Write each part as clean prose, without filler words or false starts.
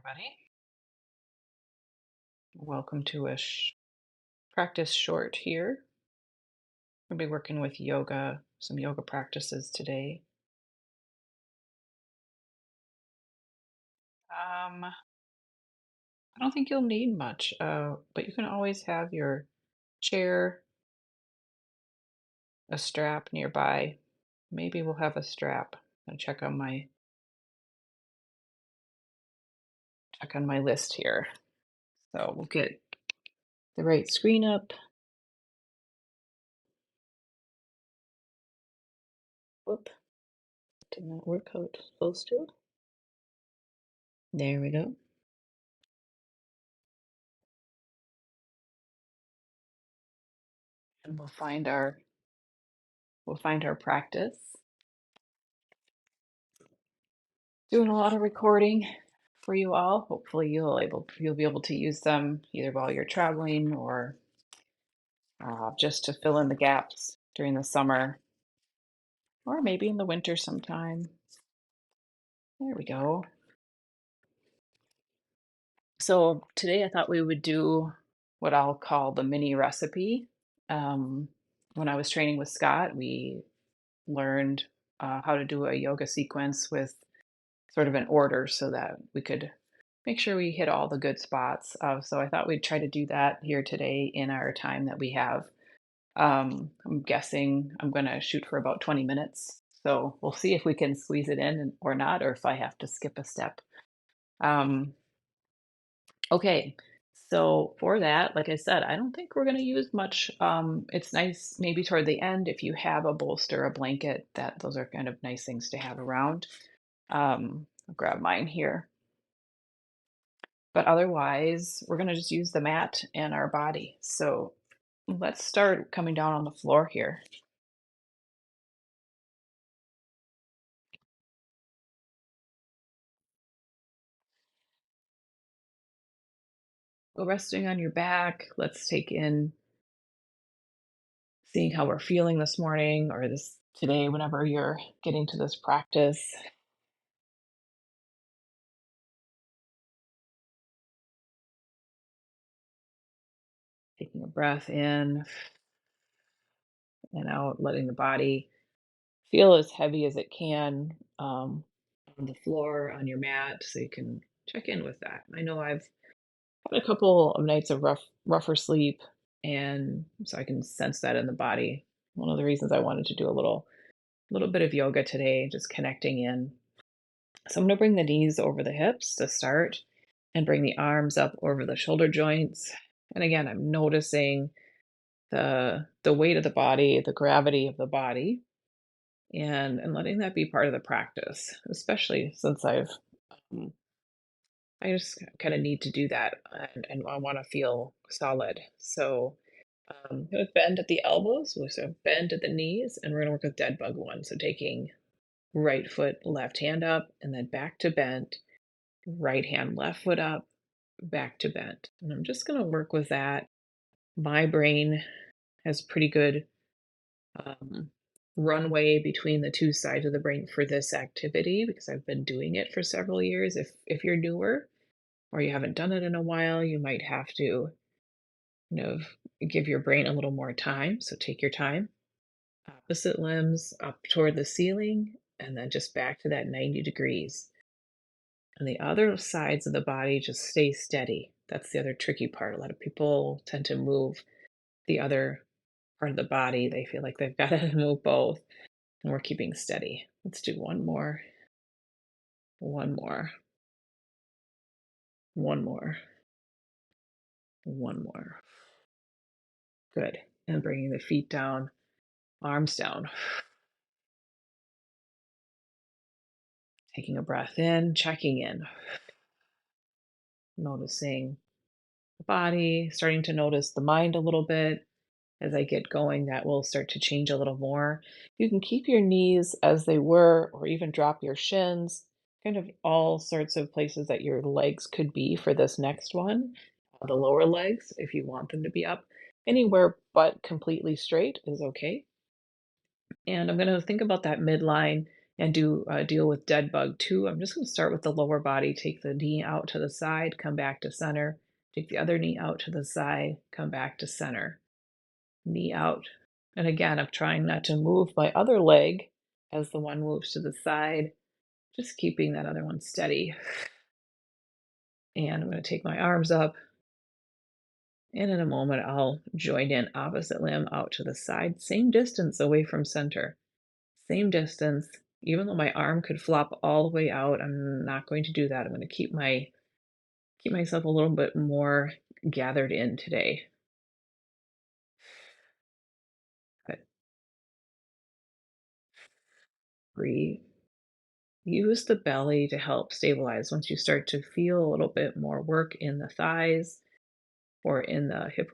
everybody. Welcome to a practice short here. We'll be working with yoga, some yoga practices today. I don't think you'll need much, but you can always have your chair, a strap nearby. Maybe we'll have a strap. I'll check on my list here. So we'll get the right screen up. Whoop, did not work how it's supposed to. There we go. And we'll find our practice. Doing a lot of recording for you all. Hopefully you'll be able to use them either while you're traveling or just to fill in the gaps during the summer or maybe in the winter sometime. There we go. So today I thought we would do what I'll call the mini recipe. Um, when I was training with Scott, we learned how to do a yoga sequence with sort of an order so that we could make sure we hit all the good spots. So I thought we'd try to do that here today in our time that we have. I'm guessing I'm going to shoot for about 20 minutes. So we'll see if we can squeeze it in or not, or if I have to skip a step. Um, okay. So for that, like I said, I don't think we're going to use much. It's nice maybe toward the end if you have a bolster, a blanket, that those are kind of nice things to have around. I'll grab mine here. But otherwise, we're going to just use the mat and our body. So let's start coming down on the floor here. Go resting on your back. Let's take in seeing how we're feeling this morning or this today, whenever you're getting to this practice. Taking a breath in and out, letting the body feel as heavy as it can on the floor, on your mat, so you can check in with that. I know I've had a couple of nights of rougher sleep, and so I can sense that in the body. One of the reasons I wanted to do a little bit of yoga today, just connecting in. So I'm going to bring the knees over the hips to start and bring the arms up over the shoulder joints. And again, I'm noticing the weight of the body, the gravity of the body, and letting that be part of the practice, especially since um, I just kind of need to do that, and I want to feel solid. So gonna bend at the elbows, we'll sort of bend at the knees, and we're gonna work with dead bug one. So taking right foot, left hand up, and then back to bent, right hand, left foot up, back to bent. And I'm just gonna work with that. My brain has pretty good um, runway between the two sides of the brain for this activity because I've been doing it for several years. If you're newer or you haven't done it in a while, you might have to give your brain a little more time. So take your time. Opposite limbs up toward the ceiling and then just back to that 90 degrees. And the other sides of the body just stay steady. That's the other tricky part. A lot of people tend to move the other part of the body. They feel like they've got to move both, and we're keeping steady. Let's do one more, one more, one more, one more. Good. And bringing the feet down, arms down. Taking a breath in, checking in, noticing the body, starting to notice the mind a little bit. As I get going, that will start to change a little more. You can keep your knees as they were, or even drop your shins, kind of all sorts of places that your legs could be for this next one. The lower legs, if you want them to be up, anywhere but completely straight is okay. And I'm going to think about that midline and do deal with dead bug too. I'm just going to start with the lower body. Take the knee out to the side, come back to center. Take the other knee out to the side, come back to center. Knee out. And again, I'm trying not to move my other leg as the one moves to the side, just keeping that other one steady. And I'm going to take my arms up. And in a moment, I'll join in opposite limb out to the side, same distance away from center. Same distance. Even though my arm could flop all the way out, I'm not going to do that. I'm going to keep myself a little bit more gathered in today. But breathe. Use the belly to help stabilize. Once you start to feel a little bit more work in the thighs or in the hip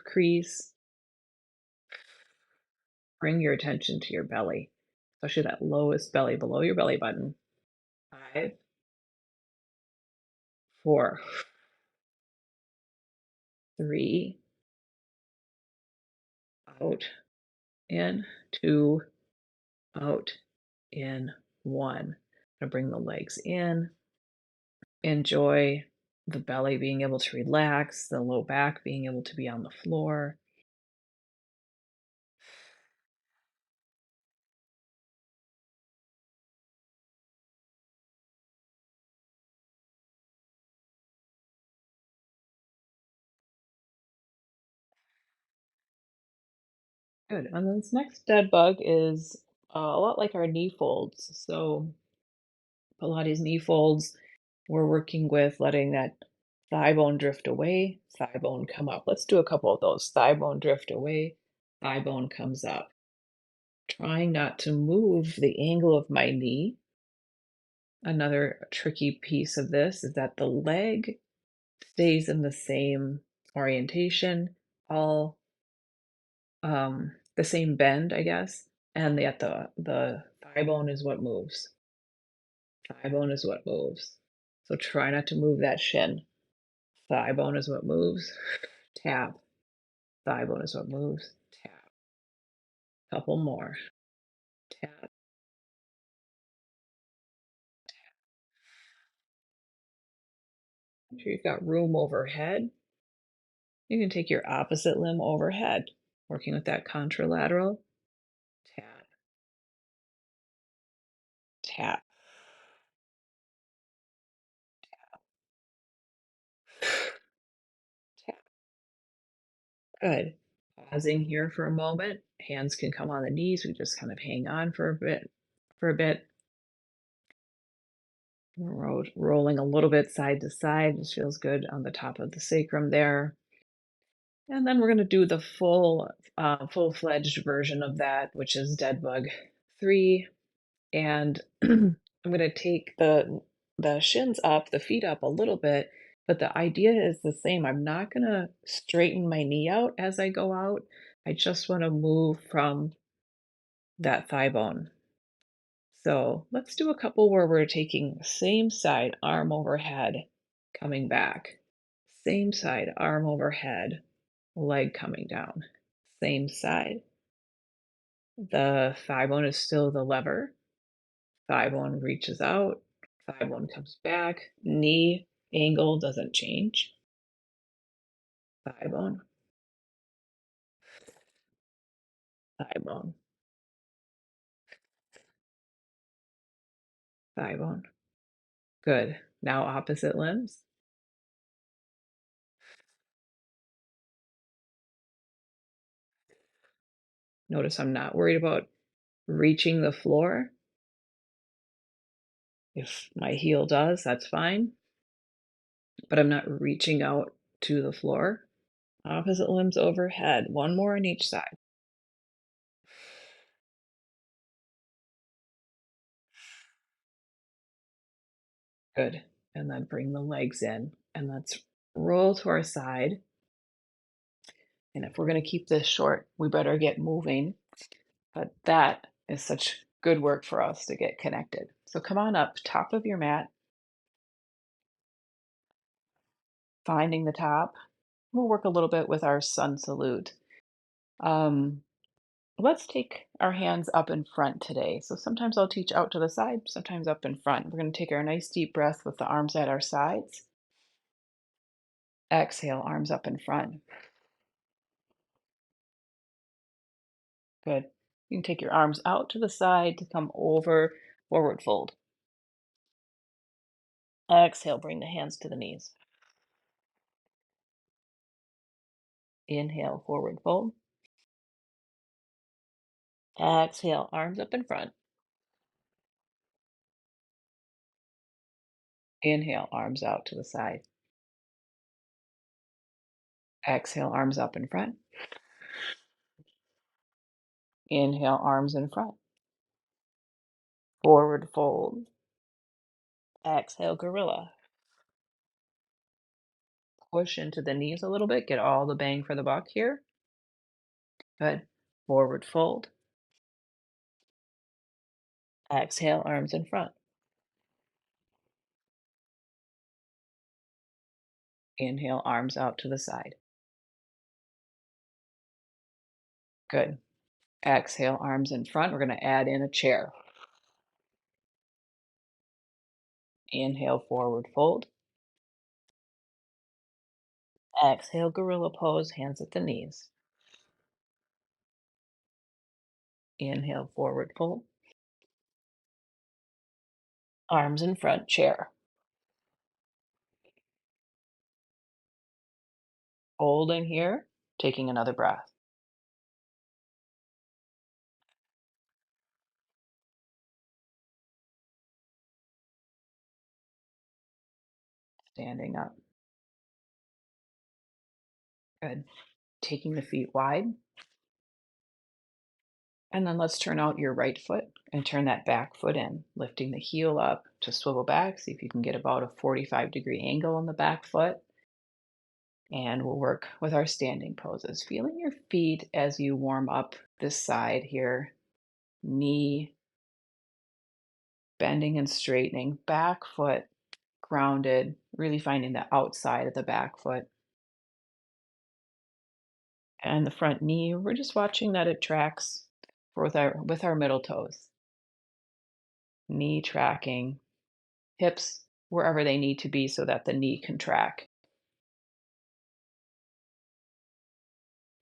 crease, bring your attention to your belly, especially that lowest belly below your belly button. 5, 4, 3, out, in, 2, out, in, 1. Gonna bring the legs in. Enjoy the belly being able to relax, the low back being able to be on the floor. Good. And this next dead bug is a lot like our knee folds. So Pilates knee folds, we're working with letting that thigh bone drift away, thigh bone come up. Let's do a couple of those. Thigh bone drift away, thigh bone comes up. Trying not to move the angle of my knee. Another tricky piece of this is that the leg stays in the same orientation, all the same bend, I guess, and yet the thigh bone is what moves. Thigh bone is what moves. So try not to move that shin. Thigh bone is what moves. Tap. Thigh bone is what moves. Tap. Couple more. Tap. Make sure you've got room overhead. You can take your opposite limb overhead, working with that contralateral. Tap. Tap. Tap. Good. Pausing here for a moment. Hands can come on the knees. We just kind of hang on for a bit. For a bit. Rolling a little bit side to side. This feels good on the top of the sacrum there. And then we're going to do the full-fledged version of that, which is dead bug 3. And I'm going to take the shins up, the feet up a little bit, but the idea is the same. I'm not going to straighten my knee out as I go out. I just want to move from that thigh bone. So let's do a couple where we're taking same side, arm overhead, coming back. Same side, arm overhead, leg coming down. Same side. The thigh bone is still the lever. Thigh bone reaches out. Thigh bone comes back. Knee angle doesn't change. Thigh bone. Thigh bone. Thigh bone. Good. Now opposite limbs. Notice I'm not worried about reaching the floor. If my heel does, that's fine. But I'm not reaching out to the floor. Opposite limbs overhead. One more on each side. Good. And then bring the legs in. And let's roll to our side. And if we're going to keep this short, we better get moving. But that is such good work for us to get connected. So come on up, top of your mat, finding the top. We'll work a little bit with our sun salute. Um, Let's take our hands up in front today. So sometimes I'll teach out to the side, sometimes up in front. We're going to take our nice deep breath with the arms at our sides. Exhale, arms up in front. Good. You can take your arms out to the side to come over, forward fold. Exhale, bring the hands to the knees. Inhale, forward fold. Exhale, arms up in front. Inhale, arms out to the side. Exhale, arms up in front. Inhale, arms in front. Forward fold. Exhale, gorilla. Push into the knees a little bit. Get all the bang for the buck here. Good. Forward fold. Exhale, arms in front. Inhale, arms out to the side. Good. Exhale, arms in front. We're going to add in a chair. Inhale, forward fold. Exhale, gorilla pose, hands at the knees. Inhale, forward fold. Arms in front, chair. Holding here, taking another breath. Standing up. Good. Taking the feet wide. And then let's turn out your right foot and turn that back foot in, lifting the heel up to swivel back. See if you can get about a 45-degree angle on the back foot. And we'll work with our standing poses, feeling your feet as you warm up this side here. Knee bending and straightening, back foot grounded, really finding the outside of the back foot. And the front knee, we're just watching that it tracks with our middle toes. Knee tracking, hips wherever they need to be so that the knee can track.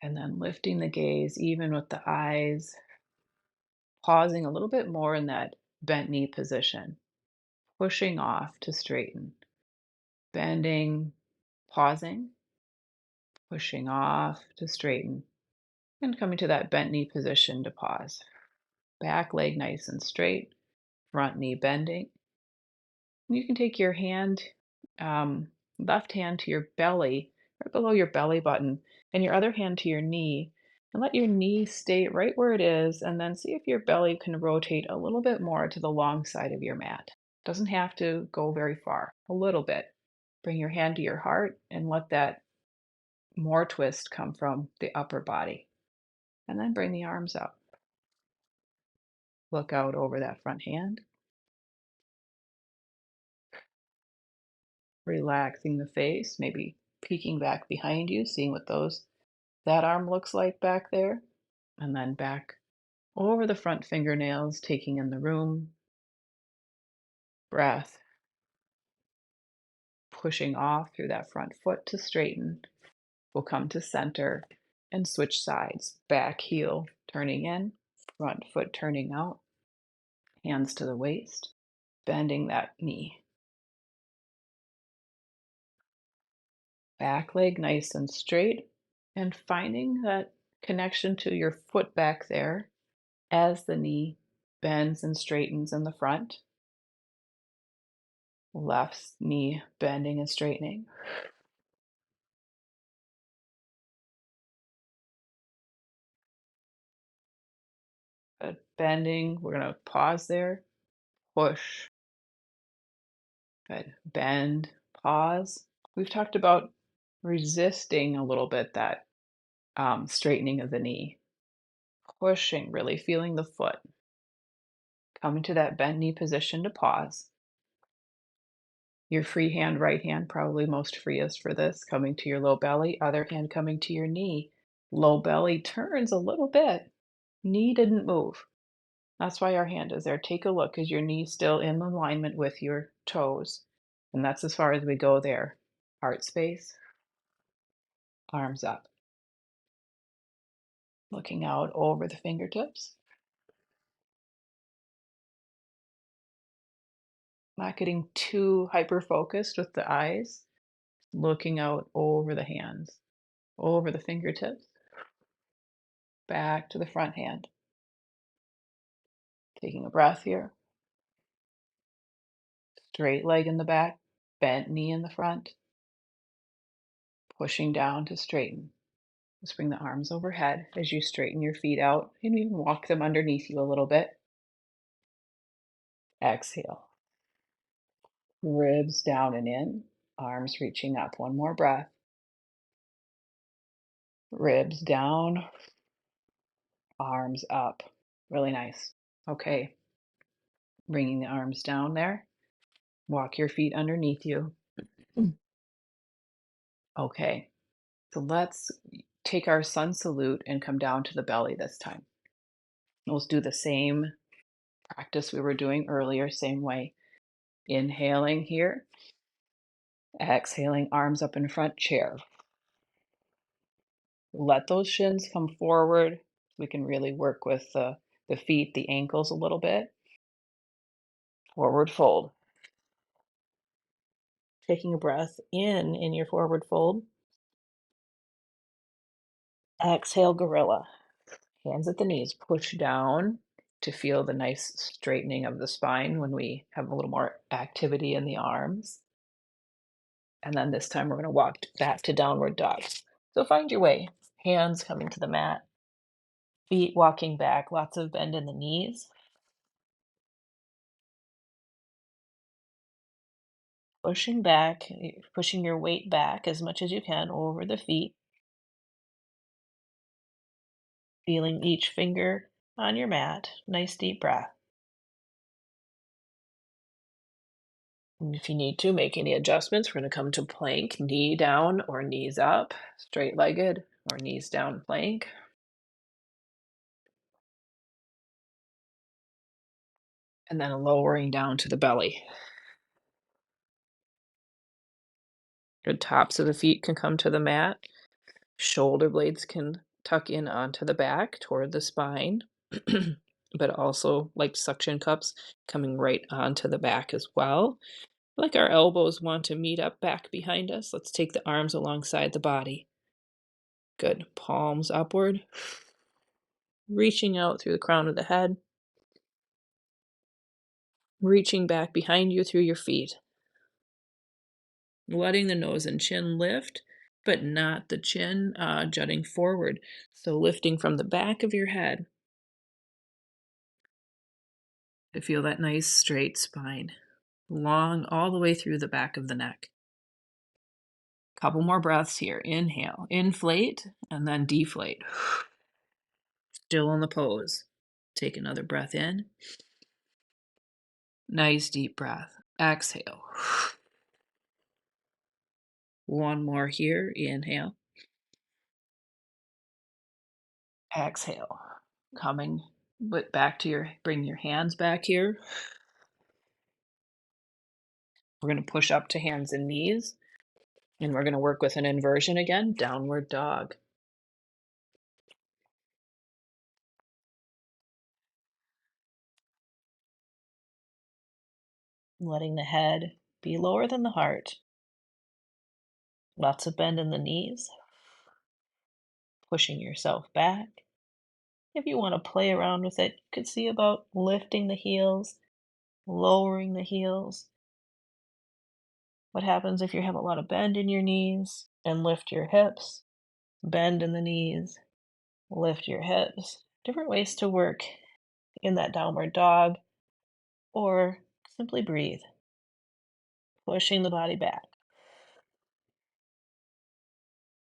And then lifting the gaze, even with the eyes, pausing a little bit more in that bent knee position, pushing off to straighten, bending, pausing, pushing off to straighten, and coming to that bent knee position to pause. Back leg nice and straight, front knee bending. You can take your hand, left hand to your belly, right below your belly button, and your other hand to your knee, and let your knee stay right where it is, and then see if your belly can rotate a little bit more to the long side of your mat. Doesn't have to go very far, a little bit. Bring your hand to your heart and let that more twist come from the upper body. And then bring the arms up. Look out over that front hand. Relaxing the face, maybe peeking back behind you, seeing what that arm looks like back there. And then back over the front fingernails, taking in the room. Breath. Pushing off through that front foot to straighten. We'll come to center and switch sides. Back heel turning in, front foot turning out. Hands to the waist, bending that knee. Back leg nice and straight, and finding that connection to your foot back there as the knee bends and straightens in the front. Left knee bending and straightening. Good. Bending. We're going to pause there. Push. Good. Bend. Pause. We've talked about resisting a little bit that straightening of the knee. Pushing, really feeling the foot. Coming to that bent knee position to pause. Your free hand, right hand, probably most freest for this, coming to your low belly, other hand coming to your knee. Low belly turns a little bit. Knee didn't move. That's why our hand is there. Take a look. Is your knee still in alignment with your toes? And that's as far as we go there. Heart space, arms up. Looking out over the fingertips. Not getting too hyper focused with the eyes. Looking out over the hands, over the fingertips, back to the front hand. Taking a breath here. Straight leg in the back, bent knee in the front. Pushing down to straighten. Just bring the arms overhead as you straighten your feet out and even walk them underneath you a little bit. Exhale. Ribs down and in, arms reaching up. One more breath. Ribs down, arms up. Really nice. Okay. Bringing the arms down there. Walk your feet underneath you. Okay. So let's take our sun salute and come down to the belly this time. We'll do the same practice we were doing earlier, same way. Inhaling here. Exhaling, arms up in front, chair. Let those shins come forward. We can really work with the feet, the ankles a little bit. Forward fold. Taking a breath in your forward fold. Exhale, gorilla. Hands at the knees. Push down to feel the nice straightening of the spine when we have a little more activity in the arms. And then this time we're going to walk back to downward dog. So find your way. Hands coming to the mat. Feet walking back. Lots of bend in the knees. Pushing back, pushing your weight back as much as you can over the feet. Feeling each finger on your mat. Nice deep breath. And if you need to make any adjustments, we're going to come to plank, knee down or knees up, straight legged or knees down plank. And then lowering down to the belly. The tops of the feet can come to the mat. Shoulder blades can tuck in onto the back toward the spine, but also like suction cups coming right onto the back as well. Like our elbows want to meet up back behind us. Let's take the arms alongside the body. Good. Palms upward. Reaching out through the crown of the head. Reaching back behind you through your feet. Letting the nose and chin lift, but not the chin jutting forward. So lifting from the back of your head to feel that nice straight spine. Long all the way through the back of the neck. Couple more breaths here. Inhale, inflate, and then deflate. Still in the pose. Take another breath in. Nice deep breath. Exhale. One more here. Inhale. Exhale. Coming back to bring your hands back here. We're going to push up to hands and knees. And we're going to work with an inversion again, downward dog. Letting the head be lower than the heart. Lots of bend in the knees. Pushing yourself back. If you want to play around with it, you could see about lifting the heels, lowering the heels. What happens if you have a lot of bend in your knees and lift your hips, bend in the knees, lift your hips. Different ways to work in that downward dog, or simply breathe, pushing the body back.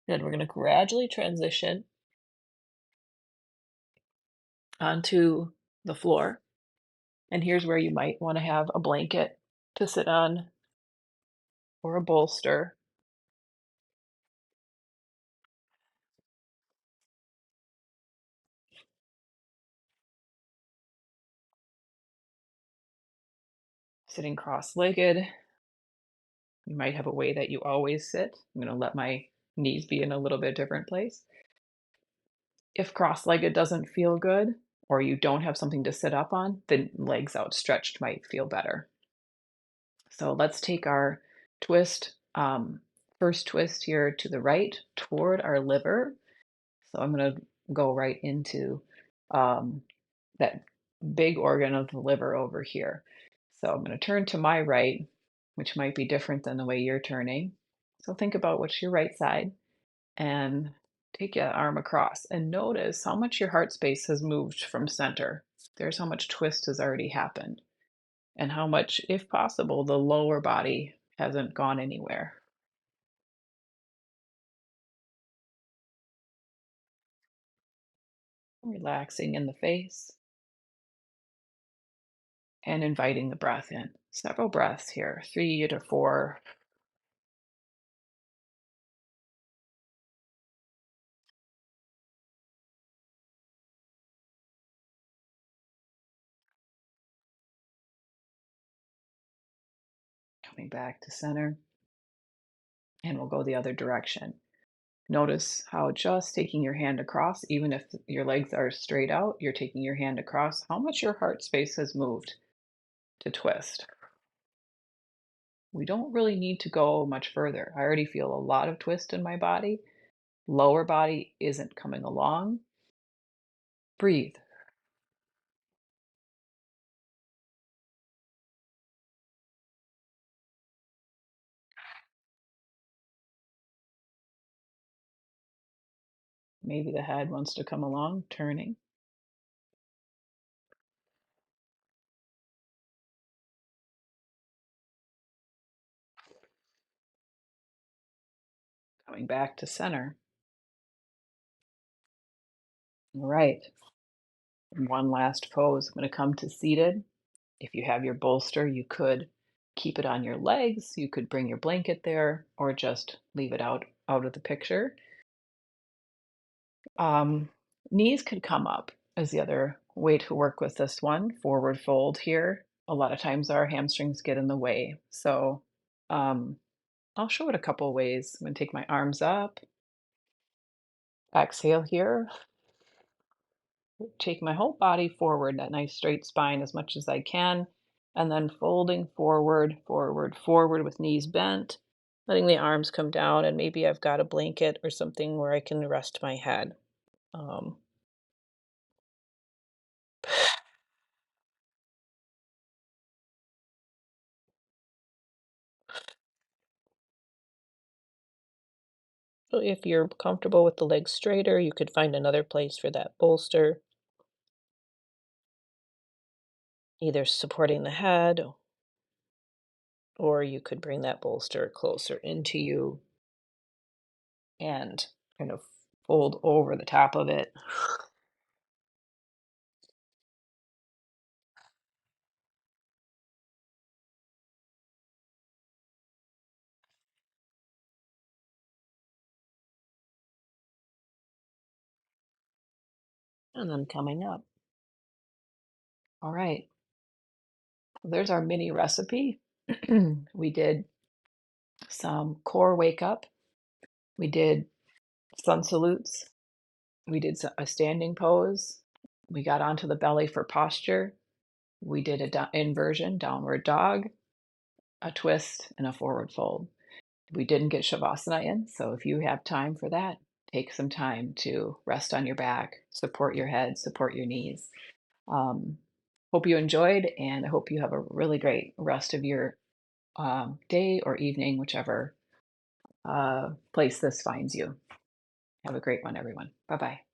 Good. We're going to gradually transition onto the floor. And here's where you might want to have a blanket to sit on or a bolster. Sitting cross-legged, you might have a way that you always sit. I'm going to let my knees be in a little bit different place. If cross-legged doesn't feel good, or you don't have something to sit up on, then legs outstretched might feel better. So let's take our twist, first twist here to the right toward our liver. So I'm going to go right into um, that big organ of the liver over here. So I'm going to turn to my right, which might be different than the way you're turning. So think about what's your right side and take your arm across and notice how much your heart space has moved from center. There's how much twist has already happened and how much, if possible, the lower body hasn't gone anywhere. Relaxing in the face and inviting the breath in. Several breaths here, 3 to 4. Coming back to center, and we'll go the other direction. Notice how just taking your hand across, even if your legs are straight out, you're taking your hand across, how much your heart space has moved to twist. We don't really need to go much further. I already feel a lot of twist in my body. Lower body isn't coming along. Breathe. Maybe the head wants to come along, turning. Coming back to center. All right. One last pose. I'm going to come to seated. If you have your bolster, you could keep it on your legs. You could bring your blanket there or just leave it out of the picture. Um, Knees could come up as the other way to work with this one. Forward fold here. A lot of times our hamstrings get in the way. So um, I'll show it a couple ways. I'm going to take my arms up, exhale here, take my whole body forward, that nice straight spine as much as I can, and then folding forward, forward, forward with knees bent, letting the arms come down, and maybe I've got a blanket or something where I can rest my head. Um, so if you're comfortable with the legs straighter, you could find another place for that bolster, either supporting the head, or you could bring that bolster closer into you and kind of fold over the top of it. And then coming up. All right, there's our mini recipe. We did some core wake up. We did sun salutes. We did a standing pose. We got onto the belly for posture. We did a inversion, downward dog, a twist, and a forward fold. We didn't get Shavasana in, so if you have time for that, take some time to rest on your back, support your head, support your knees. Um, Hope you enjoyed, and I hope you have a really great rest of your day or evening, whichever place this finds you. Have a great one, everyone. Bye bye.